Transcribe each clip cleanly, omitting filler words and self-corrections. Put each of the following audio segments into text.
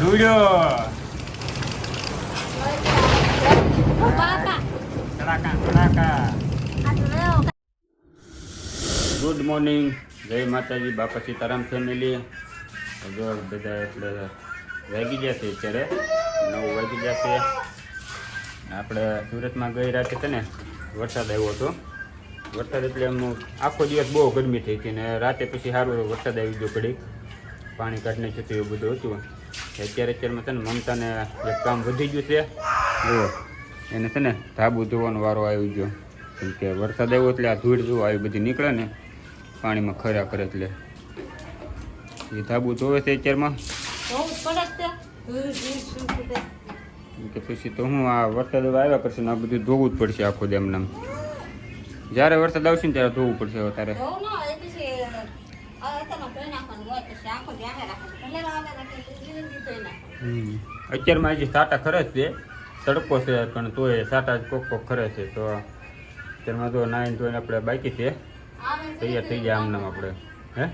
રૂડ્યો good morning, જય માતાજી, બાપા સીતારામ ફેમિલી. જો બધા એટલે વાગી ગયા છે અત્યારે 9 વાગી ગયા છે. આપણે સુરતમાં ગઈ રાતે છે ને વરસાદ આવ્યો હતો. વરસાદ એટલે એમ આખો દિવસ બહુ ગરમી થઈ હતી ને રાતે પછી સારું વરસાદ આવી ગયો પડી, પાણી કાઢને છૂટ્યું એવું બધું હતું. અત્યારમાં છે ને મમતાને એક કામ વધી ગયું છે. જો એને છે ને ધાબુ ધોવાનો વારો આવી ગયો, કેમ કે વરસાદ આવ્યો એટલે આ ધૂળ જો આવી બધી નીકળે ને પાણીમાં ખરા કરે એટલે એ ધાબુ ધોવે છે અત્યારમાં. કે પછી તો હું આ વરસાદ આવ્યા કરશે ને આ બધું ધોવું જ પડશે આખો દી એમને. જ્યારે વરસાદ આવશે ને ત્યારે ધોવું પડશે. હવે તારે અત્યારમાં હજી સાટા ખરે છે, તડકો છે પણ તોય સાટા જ કોક ખરે છે. તો અત્યારમાં તો નાઈને ધોઈને આપણે બાકી છે, તૈયાર થઈ જાય આમને આપણે. હે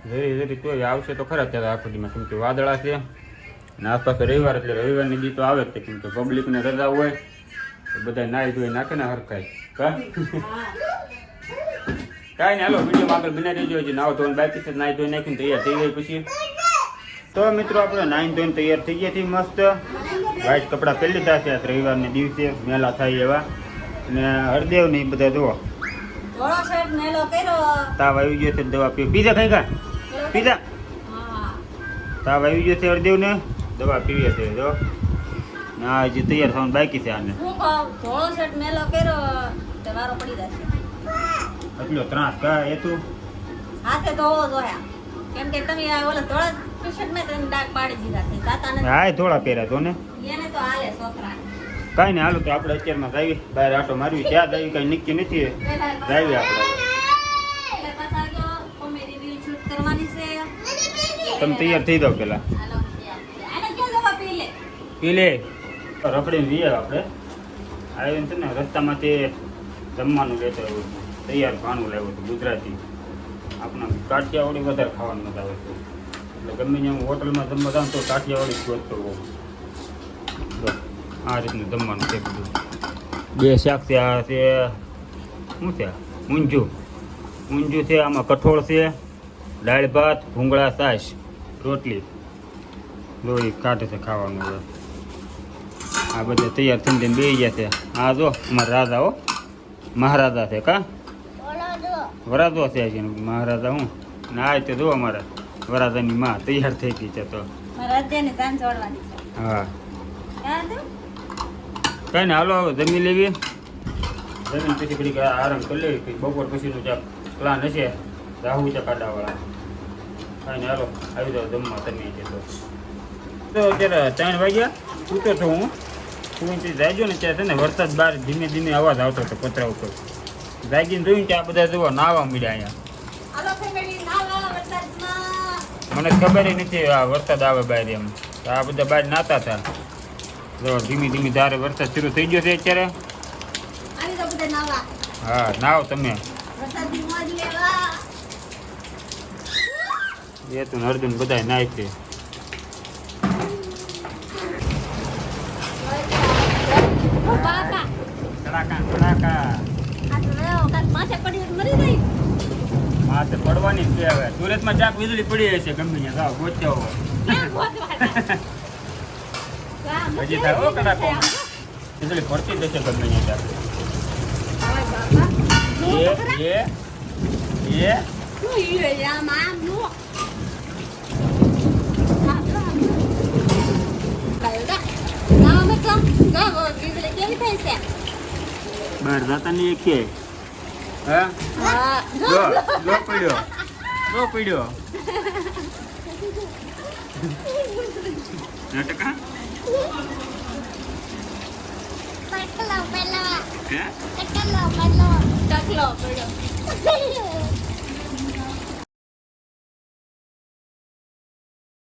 જરી જરી તોય આવશે તો ખરા ત્યારે આખો દીમાં, કેમ કે વાદળા છે અને આસપાસ રવિવાર એટલે રવિવારની દી તો આવે જ છે, કેમ કે પબ્લિકને રજા હોય તો બધા નાહી ધોઈ નાખે ને હરખાય. કાંઈ નહીં, હાલો વિડીયો આગળ બનાવી દેજો. હજી નાવ ધોઈને બાકી છે, નાહી ધોઈ નાખીને તૈયાર થઈ જાય પછી. તો મિત્રો આપણે નાહી ધોઈને તૈયાર થઈ ગયા છીએ મસ્ત. વ્હાઈટ કપડાં પહેરી લીધા છે રવિવારને દિવસે મેલા થાય એવા. અને હરદેવ ને બધા જુઓ તાવ આવી ગયો છે, દવા પીવી. પીઝા ખાઈ ગા પીઝા તાવ આવી ગયો છે હરદેવ ને, દવા પીવી છે. જો ના હજી તૈયાર થવાનું બાકી છે આને. એટલો ત્રાસ કા એ તું હાથે ધોવો જોયા, કેમ કે તમે ઓલા ધોળા ટી-શર્ટ માં તમે ડાઘ પાડી દીધા છે. જાતા નથી. હા થોડા પહેર્યા તો ને એને તો હાલે છોકરા. કાંઈ નહીં, હાલો તો આપણે અત્યારમાં જાવી બહાર આટો મારવી. ત્યાં જાવી કઈ નક્કી નથી, જાવી આપણે. એટલે પાછા જો કોમેડી રીલ શૂટ કરવાની છે. તમે તૈયાર થઈ જાવ પેલા. આને ક્યાં દવા પી લે રખડીને જઈએ આપણે. આવીને છે ને રસ્તામાંથી જમવાનું લેતો આવ્યું, તૈયાર ભાણું લાવ્યું હતું ગુજરાતી. આપણા કાઠિયાવાડી વધારે ખાવાનું મજા આવે છે, એટલે ગમે ત્યાં હું હોટલમાં જમવા જાઉં તો કાઠિયાવાડી જ ગોતતો હોઉં. આ રીતનું જમવાનું છે બધું. 2 શાક છે. આ છે શું છે? ઊંજું છે. આમાં કઠોળ છે, દાળ ભાત, ભૂંગળા, છાશ, રોટલી. લોહી કાઢે છે ખાવાનું. હવે આ બધા તૈયાર થઈને બેસી ગયા છે. આ જો અમારા રાજા હો, મહારાજા છે કા વરાજો છે હજી મહારાજા. હું ને આ રીતે જો અમારા વરાજાની માં તૈયાર થઈ ગઈ છે. તો હા કઈ ને હાલો હવે જમી લેવી. જમીન પછી ઘડીક આરામ કરી લેવી. પછી બપોર પછીનું જ્યાં પ્લાન હશે રાહુ છે કાઢાવાળા. કઈ ને હાલો આવી જાઓ જમવા તમે છે. તો અત્યારે 3 વાગ્યા સૂતો તો હું જાગ્યો ને ત્યાં છે ને વરસાદ બહાર ધીમે ધીમે અવાજ આવતો હતો પતરા ઉપર. જાગીને જોયું કે આ બધા જુઓ નાવા મળ્યા અહીંયા. મને ખબર નથી આ વરસાદ આવે બહાર એમ. આ બધા બહાર નાતા હતા. જો ધીમે ધીમે ધારે વરસાદ શરૂ થઈ ગયો છે અત્યારે. હા નાવ તમે. એ તો અર્જુન બધા નાય છે. માથે પડવાની જ છે. હવે સુરતમાં ચાક વીજળી પડી હશે ગમે ત્યાં ગોચ્યા હોય હજી થાય હો કડાકો. વીજળી પડતી જ હશે ગમે ત્યાં. બહાર જતા નહીં એક હા પડ્યો નાટકા